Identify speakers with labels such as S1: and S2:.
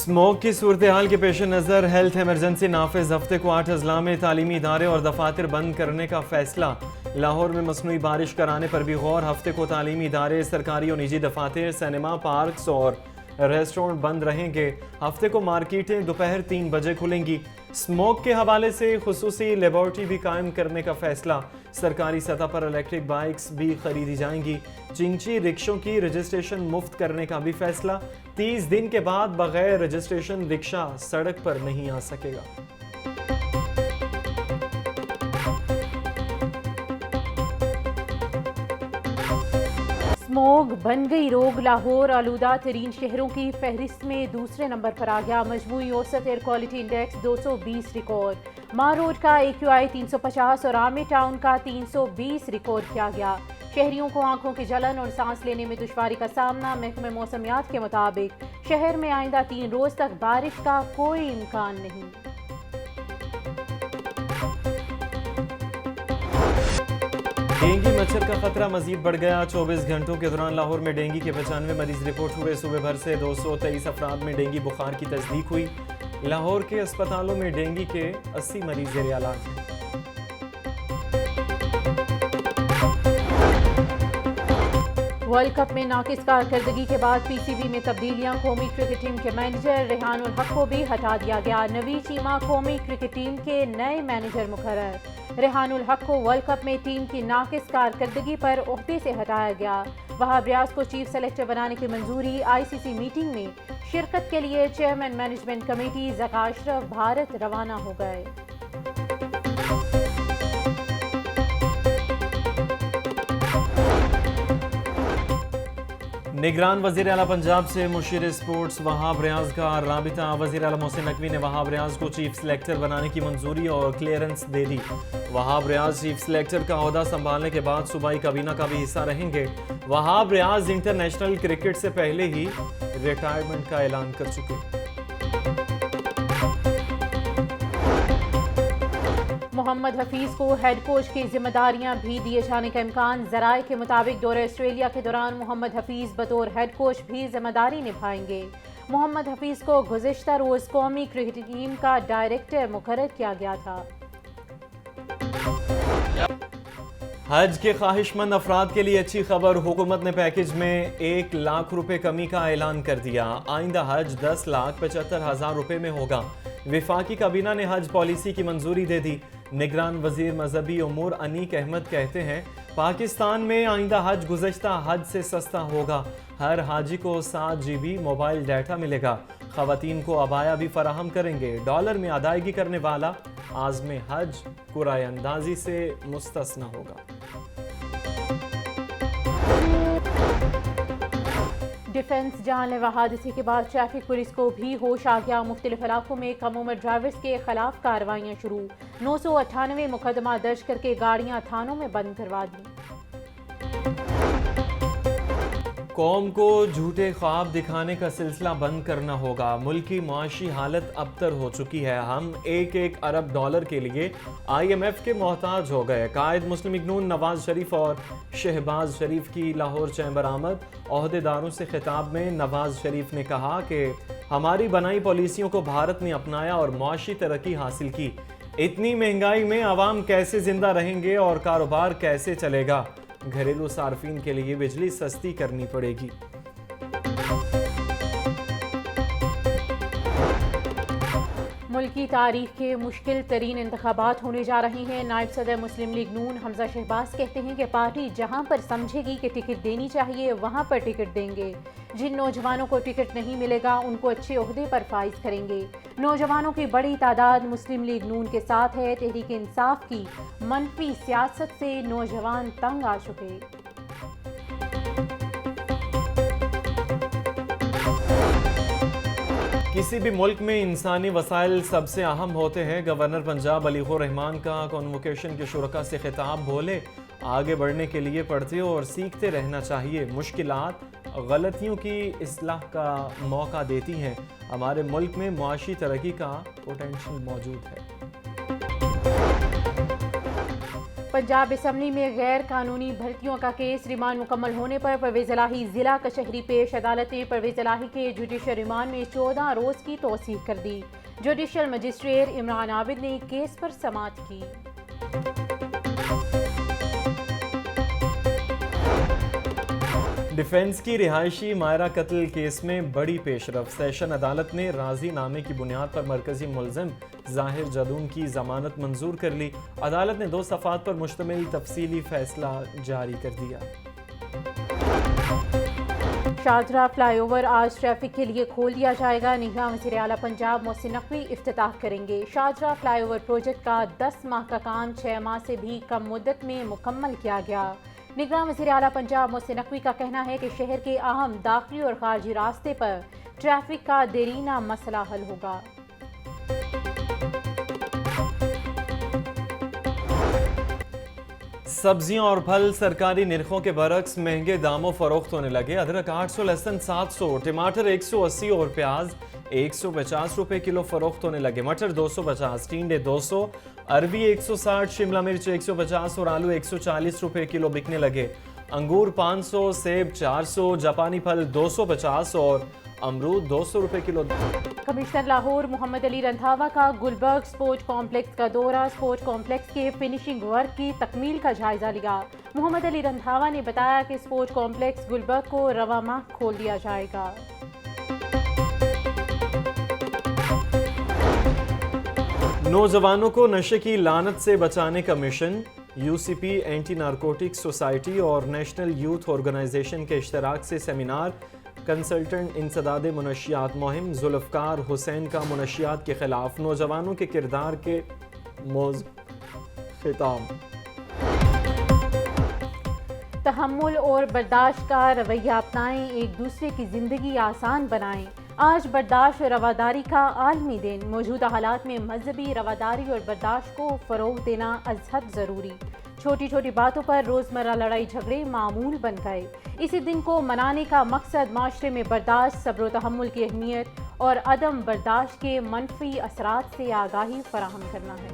S1: Smoke की सूरत हाल के पेश नज़र हेल्थ एमरजेंसी नाफिज हफ्ते को 8 अजला में तालीमी इदारे और दफातर बंद करने का फैसला। लाहौर में मसनूई बारिश कराने पर भी गौर। हफ्ते को तालीमी इदारे, सरकारी और निजी दफातर, सिनेमा, पार्क्स और रेस्टोरेंट बंद रहेंगे। हफ्ते को मार्केटें दोपहर 3 बजे खुलेंगी। स्मोक के हवाले से खुसूसी लेबॉर्ट्री भी कायम करने का फैसला। सरकारी सतह पर इलेक्ट्रिक बाइक्स भी खरीदी जाएंगी। चिंची रिक्शों की रजिस्ट्रेशन मुफ्त करने का भी फैसला। 30 दिन के बाद बगैर रजिस्ट्रेशन रिक्शा सड़क पर नहीं आ सकेगा।
S2: स्मोग बन गई रोग। लाहौर आलूदा तरीन शहरों की फहरिस्त में दूसरे नंबर पर आ गया। मजमूई औसत एयर क्वालिटी इंडेक्स 220 रिकॉर्ड। मार रोड का AQI 350 और आर्मी टाउन का 320 रिकॉर्ड किया गया। शहरियों को आंखों की जलन और सांस लेने में दुश्वारी का सामना। महकमे मौसमियात के मुताबिक शहर में आइंदा 3 रोज तक बारिश का कोई इम्कान नहीं।
S1: डेंगू मच्छर का खतरा मजीद बढ़ गया। 24 घंटों के दौरान लाहौर में डेंगू के 95 मरीज रिपोर्ट हुए। सुबह भर से 223 अफराद में डेंगू बुखार की तस्दीक हुई। लाहौर के अस्पतालों में डेंगू के 80 मरीज ज़ेर इलाज हैं।
S2: वर्ल्ड कप में नाकिस कारकर्दगी के बाद PCB में तब्दीलियां। कौमी क्रिकेट टीम के मैनेजर रेहानुल हक को भी हटा दिया गया। नवी चीमा कौमी क्रिकेट टीम के नए मैनेजर मुकर्रर। रेहानुल हक को वर्ल्ड कप में टीम की नाकिस कारकर्दगी पर ओहदे से हटाया गया। वहाब रियाज को चीफ सेलेक्टर बनाने की मंजूरी। ICC मीटिंग में शिरकत के लिए chairman management committee Zaka Ashraf Bharat रवाना हो गए।
S1: निगरान वज़ीर आला पंजाब से मुशीर स्पोर्ट्स वहाब रियाज का राबिता। वज़ीर आला मोहसिन नकवी ने वहाब रियाज को चीफ सेलेक्टर बनाने की मंजूरी और क्लियरेंस दे दी। वहाब रियाज चीफ सेलेक्टर का ओहदा संभालने के बाद सूबाई काबीना का भी हिस्सा रहेंगे। वहाब रियाज इंटरनेशनल क्रिकेट से पहले ही रिटायरमेंट का ऐलान कर चुके।
S2: मोहम्मद हफीज को हेड कोच की जिम्मेदारियां भी दिए जाने का इम्कान। जराये के मुताबिक दौरे ऑस्ट्रेलिया के दौरान मोहम्मद हफीज बतौर हेड कोच भी जिम्मेदारी निभाएंगे। मोहम्मद हफीज को गुज़िश्ता रोज कौमी क्रिकेट टीम का डायरेक्टर मुकर्रर किया गया था।
S1: हज के ख्वाहिशमंद अफराद के लिए अच्छी खबर। हुकूमत ने पैकेज में 1 लाख रुपए कमी का ऐलान कर दिया। आइंदा हज 10,75,000 रुपए में होगा। विफाकी काबीना ने हज पॉलिसी की मंजूरी दे दी। निगरान वजीर मजहबी उमूर अनीक अहमद कहते हैं पाकिस्तान में आइंदा हज गुज़श्ता हज से सस्ता होगा। हर हाजी को 7 GB मोबाइल डाटा मिलेगा। ख़वातीन को अबाया भी फराहम करेंगे। डॉलर में अदायगी करने वाला आज़म हज कुराए अंदाजी से मुस्तस्ना होगा।
S2: डिफेंस जानलेवा हादसे के बाद ट्रैफिक पुलिस को भी होश आ गया। मुख्तलिफ इलाकों में कम उम्र ड्राइवर्स के खिलाफ कार्रवाइयाँ शुरू। 998 मुकदमा दर्ज करके गाड़ियाँ थानों में बंद करवा दी।
S1: कौम को झूठे ख्वाब दिखाने का सिलसिला बंद करना होगा। मुल्क की मुआशी हालत अबतर हो चुकी है। हम 1-1 अरब डॉलर के लिए IMF के मोहताज हो गए। कायद मुस्लिम लीग नून नवाज शरीफ और शहबाज शरीफ की लाहौर चैम्बर आमद। ओहदेदारों से खिताब में नवाज शरीफ ने कहा कि हमारी बनाई पॉलिसियों को भारत ने अपनाया और मुआशी तरक्की हासिल की। इतनी महंगाई में आवाम कैसे जिंदा रहेंगे और कारोबार कैसे चलेगा। घरेलू सार्फिन के लिए बिजली सस्ती करनी पड़ेगी।
S2: मुल्क की तारीख के मुश्किल तरीन इंतखाबात होने जा रहे हैं। नायब सदर मुस्लिम लीग नून हमजा शहबाज कहते हैं कि पार्टी जहां पर समझेगी कि टिकट देनी चाहिए वहां पर टिकट देंगे। जिन नौजवानों को टिकट नहीं मिलेगा उनको अच्छे ओहदे पर फाइज करेंगे। नौजवानों की बड़ी तादाद मुस्लिम लीग नून के साथ है। तहरीक इंसाफ की मनफी सियासत से नौजवान तंग आ चुके।
S1: किसी भी मुल्क में इंसानी वसाइल सबसे अहम होते हैं। गवर्नर पंजाब अलीगो रहमान का कॉन्वोकेशन के शुरका से खिताब। बोले आगे बढ़ने के लिए पढ़ते और सीखते रहना चाहिए। मुश्किलात गलतियों की इस्लाह का मौका देती हैं। हमारे मुल्क में मुआशी तरक्की का पोटेंशियल मौजूद है।
S2: पंजाब असम्बली में गैर कानूनी भर्तियों का केस रिमांड मुकम्मल होने पर परवेज़ इलाही जिला कचहरी पेश। अदालत ने परवेज़ इलाही के जुडिशल रिमांड में 14 रोज़ की तौसीक कर दी। जुडिशल मजिस्ट्रेट इमरान आबिद ने केस पर समाअत की।
S1: डिफेंस की रिहायशी मायरा कत्ल केस में बड़ी पेशरफ। सेशन अदालत ने राजी नामे की बुनियाद पर मरकजी मुलजिम जाहिर जदून की जमानत मंजूर कर ली। अदालत ने 2 सफ़ात पर मुश्तमिल तफसीली फैसला जारी कर दिया।
S2: शाहजरा फ्लाईओवर आज ट्रैफिक के लिए खोल दिया जाएगा। निगरान वज़ीर आला पंजाब मोहसिन नकवी इफ्तिताह करेंगे। शाहजरा फ्लाईओवर प्रोजेक्ट का 10 माह का काम 6 माह से भी कम मुद्दत में मुकम्मल किया गया। निगरान वज़ीर आला पंजाब मोहसिन नकवी का कहना है कि शहर के अहम दाखिली और खारजी रास्ते पर ट्रैफिक का देरीना मसला हल होगा।
S1: सब्जियां और फल सरकारी निरखों के बरक्स महंगे दामों फरोख्त होने लगे। अदरक 800, लहसुन 700, टमाटर 180 और प्याज 150 रुपए किलो फरोख्त होने लगे। मटर 250, टिंडे 200, अरबी 160, शिमला मिर्च 150 और आलू 140 रुपए किलो बिकने लगे। अंगूर 500, सेब 400, जापानी फल 250 और अमरूद 200 रुपए किलो।
S2: कमिश्नर लाहौर मोहम्मद अली रंधावा का गुलबर्ग स्पोर्ट कॉम्प्लेक्स का दौरा। स्पोर्ट कॉम्प्लेक्स के फिनिशिंग वर्क की तकमील का जायजा लिया। मोहम्मद अली रंधावा ने बताया कि स्पोर्ट कॉम्प्लेक्स गुलबर्ग को रवा माह खोल दिया जाएगा।
S1: नौजवानों को नशे की लानत से बचाने का mission. UCP anti narcotics society और नेशनल यूथ ऑर्गेनाइजेशन के इश्तराक से सेमिनार। कंसल्टेंट इंसदाद मुनशियात मुहिम जुल्फ़कार हुसैन का मुनशियात के खिलाफ नौजवानों के किरदार के खिताब।
S2: तहम्मुल और बर्दाश्त का रवैया अपनाएं, एक दूसरे की ज़िंदगी आसान बनाएं। आज बर्दाश्त और रवादारी का आलमी दिन। मौजूदा हालात में मजहबी रवादारी और बर्दाश्त को फ़रोग़ देना अज़हद ज़रूरी। छोटी छोटी बातों पर रोज़मर्रा लड़ाई झगड़े मामूल बन गए। इसी दिन को मनाने का मकसद माशरे में बर्दाश्त, सब्र व तहम्मुल की अहमियत और अदम बर्दाश्त के मनफी असरात से आगाही फराहम करना है।